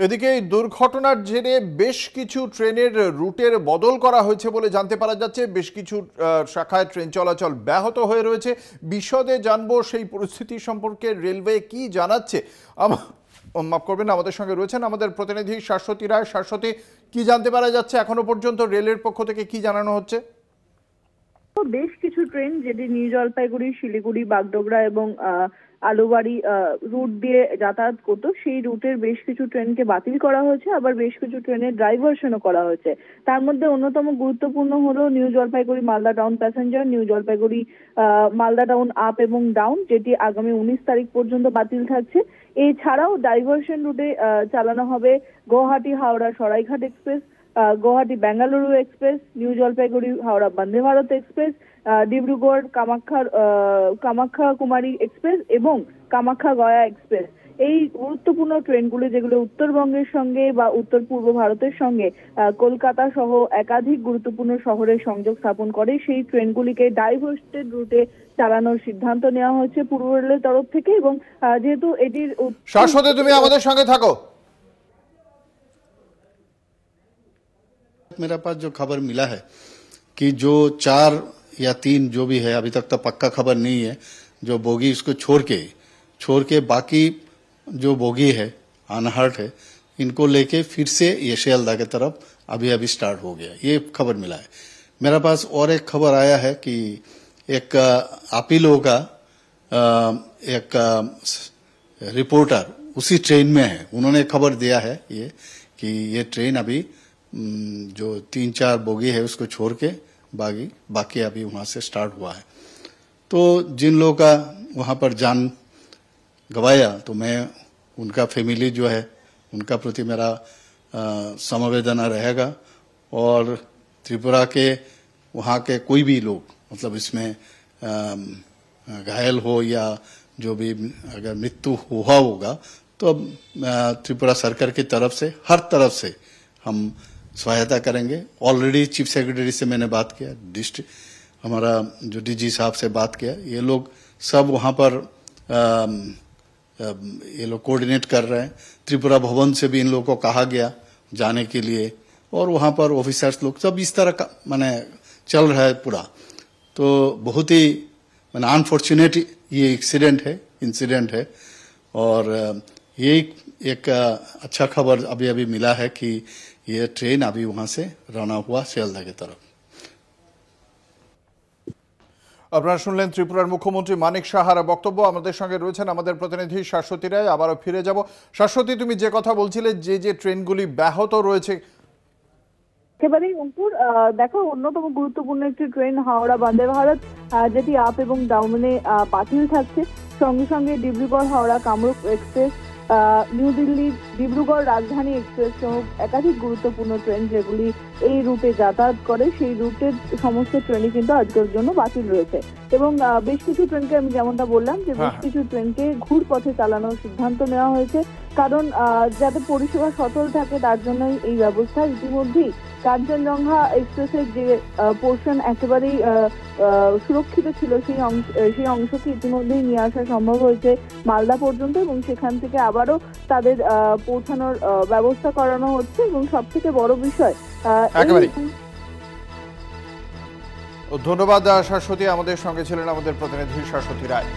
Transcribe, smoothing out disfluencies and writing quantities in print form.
এদিকে এই দুর্ঘটনার জেরে বেশ কিছু ট্রেনের রুটের বদল করা হয়েছে বলে জানতে পারা যাচ্ছে। বেশ কিছু শাখায় ট্রেন চলাচল ব্যাহত হয়ে রয়েছে। বিশদে জানবো সেই পরিস্থিতি সম্পর্কে রেলওয়ে কি জানাচ্ছে। মাফ করবেন, আমাদের সঙ্গে রয়েছেন আমাদের প্রতিনিধি শাশ্বতী রায়। শাশ্বতী, কি জানতে পারা যাচ্ছে এখনো পর্যন্ত, রেলের পক্ষ থেকে কি জানানো হচ্ছে? বেশ কিছু ট্রেন যেটি নিউ জলপাইগুড়ি, শিলিগুড়ি, বাগডোগরা এবং আলুবাড়ি রুট দিয়ে যাতায়াত করতো, সেই রুটের বেশ কিছু ট্রেনকে বাতিল করা হয়েছে, আবার বেশ কিছু ট্রেনের ডাইভারশনও করা হয়েছে। তার মধ্যে অন্যতম গুরুত্বপূর্ণ হলো new Jalpaiguri Malda town passenger, new Jalpaiguri Malda town up এবং ডাউন, যেটি আগামী 19 তারিখ পর্যন্ত বাতিল থাকছে। এছাড়াও ডাইভারশন রুটে চালানো হবে Guwahati Howrah Saraighat express, Guwahati Bengaluru express, New Jalpaiguri Howrah Vande Bharat express, Dibrugarh Kamakhya Kumari express এবং কামাখ্যা গয়া এক্সপ্রেস। এই গুরুত্বপূর্ণ ট্রেনগুলি, যেগুলো উত্তরবঙ্গের সঙ্গে বা উত্তর পূর্ব ভারতের সঙ্গে কলকাতা সহ একাধিক গুরুত্বপূর্ণ শহরের সংযোগ স্থাপন করে, সেই ট্রেনগুলিকে ডাইভার্সেড রুটে চালানোর সিদ্ধান্ত নেওয়া হয়েছে পূর্ব রেলের তরফ থেকে। এবং যেহেতু এটির শাশ্বতী, তুমি আমাদের সঙ্গে থাকো। मेरे पास जो खबर मिला है कि जो 4 या 3 जो भी है, अभी तक तो पक्का खबर नहीं है, जो बोगी इसको छोड़ के बाकी जो बोगी है अनहर्ट है, इनको लेके फिर से ये शियालदह की तरफ अभी स्टार्ट हो गया, ये खबर मिला है। मेरे पास और एक खबर आया है कि एक आपिलो का एक रिपोर्टर उसी ट्रेन में है, उन्होंने खबर दिया है ये कि ये ट्रेन अभी जो 3-4 बोगी है उसको छोड़ के बाकी अभी वहां से स्टार्ट हुआ है। तो जिन लोगों का वहां पर जान गवाया, तो मैं उनका फैमिली जो है उनका प्रति मेरा समवेदना रहेगा। और त्रिपुरा के वहां के कोई भी लोग, मतलब इसमें घायल हो या जो भी अगर मृत्यु हुआ होगा, तो त्रिपुरा सरकार की तरफ से हर तरफ से हम सहायता करेंगे। ऑलरेडी चीफ सेक्रेटरी से मैंने बात किया, डिस्ट्रिक्ट हमारा जो डीजी साहब से बात किया, ये लोग सब वहां पर ये लोग कोऑर्डिनेट कर रहे हैं। त्रिपुरा भवन से भी इन लोगों को कहा गया जाने के लिए, और वहां पर ऑफिसर्स लोग सब इस तरह का माने चल रहा है पूरा। तो बहुत ही माने अनफॉर्चुनेट ये इंसिडेंट है। और ये एक अच्छा खबर अभी मिला है कि ये ट्रेन अभी वहां से रवाना हुआ শিয়ালদা की तरफ। আপনারা শুনলেন ত্রিপুরার মুখ্যমন্ত্রী মানিক সাহার বক্তব্য। আমাদের সঙ্গে রয়েছেন আমাদের প্রতিনিধি শাশ্বতী রায়। আবারও ফিরে যাব। শাশ্বতী, তুমি যে কথা বলছিলে, যে ট্রেনগুলি ব্যাহত রয়েছে, একেবারেই অঙ্কুর, দেখো, অন্যতম গুরুত্বপূর্ণ একটি ট্রেন হাওড়া বন্দে ভারত, যেটি আপ এবং ডাউনে বাতিল থাকছে। সঙ্গে সঙ্গে ডিব্রুগড় হাওড়া কামরূপ এক্সপ্রেস, নিউ দিল্লি ডিব্রুগড় রাজধানী এক্সপ্রেস সহ একাধিক গুরুত্বপূর্ণ ট্রেন যেগুলি এই রুটে যাতায়াত করে, সেই রুটের সমস্ত ট্রেনই কিন্তু আজকের জন্য বাতিল রয়েছে। এবং বেশ কিছু ট্রেনকে, আমি যেমনটা বললাম, যে বেশ কিছু ট্রেনকে ঘুরপথে চালানোর সিদ্ধান্ত নেওয়া হয়েছে, কারণ যাতে পরিষেবা সচল থাকে তার জন্যই এই ব্যবস্থা। ইতিমধ্যেই কাঞ্চনজঙ্ঘা এক্সপ্রেসের যে পোর্শন একেবারেই সুরক্ষিত ছিল, সেই অংশকে ইতিমধ্যেই নিয়ে আসা সম্ভব হয়েছে মালদা পর্যন্ত, এবং সেখান থেকে আবারও তাদের পৌঁছানোর ব্যবস্থা করানো হচ্ছে। এবং সব থেকে বড় বিষয়, ধন্যবাদ শাশ্বতী। আমাদের সঙ্গে ছিলেন আমাদের প্রতিনিধি শাশ্বতী রায়।